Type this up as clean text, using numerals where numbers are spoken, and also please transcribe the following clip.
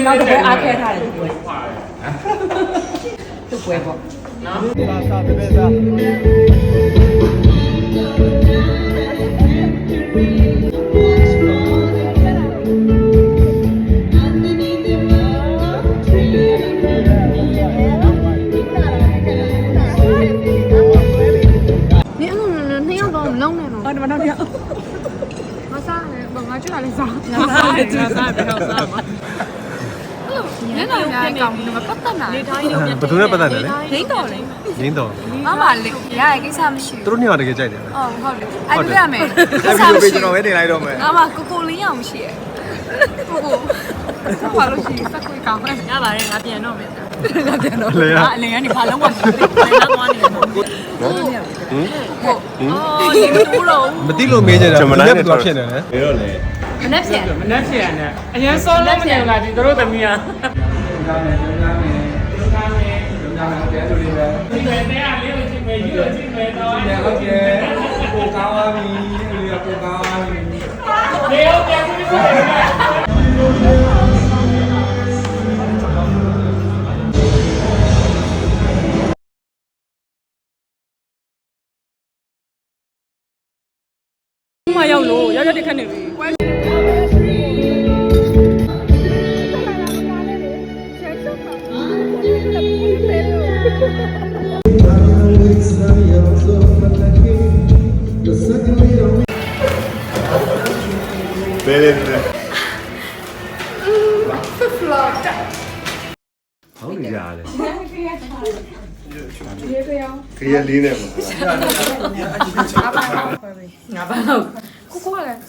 နောက်တစ်ပွဲအားခဲထားတယ်သူပွဲပေါ့နော်စားတပည့်စား我他妈跳！我啥嘞？我去哪里啥？啥不要啥嘛？你那人家讲你们不得呢？不都是不得呢？领导嘞？领导。妈妈嘞，也给啥么事？都是你话这个在的。哦，好嘞。哎，对啊没？哎，别别讲，我得来着没？妈妈，姑领养么事？姑姑，我话都是啥鬼讲嘞？伢把人家变弄没得？变弄。来呀！来呀！你怕冷我？来那多年。哦，你们多了。没地路没见着，没那多骗的呢。没有嘞。မနှက်ဖြန်မနှက်ဖြန်နဲ့အရင်စောလုံးမနေဘူးလားဒီတို့သမီးอ่ะဒီမဲ့တရားလေးကိုကြည့်မယ်ယူကြည့်မယ်တော့ဟုတ်ကဲ့ပိုကောင်းပါပြီပိုကောင်းပါပြီလေဟုတ်ကဲ့ဒီလိုမရောက်လို့ရောက်တဲ့ခက်နေပြီ别别别！好厉害嘞！可以理解吗？ငါဘာလို့ကိုကိုကလည်း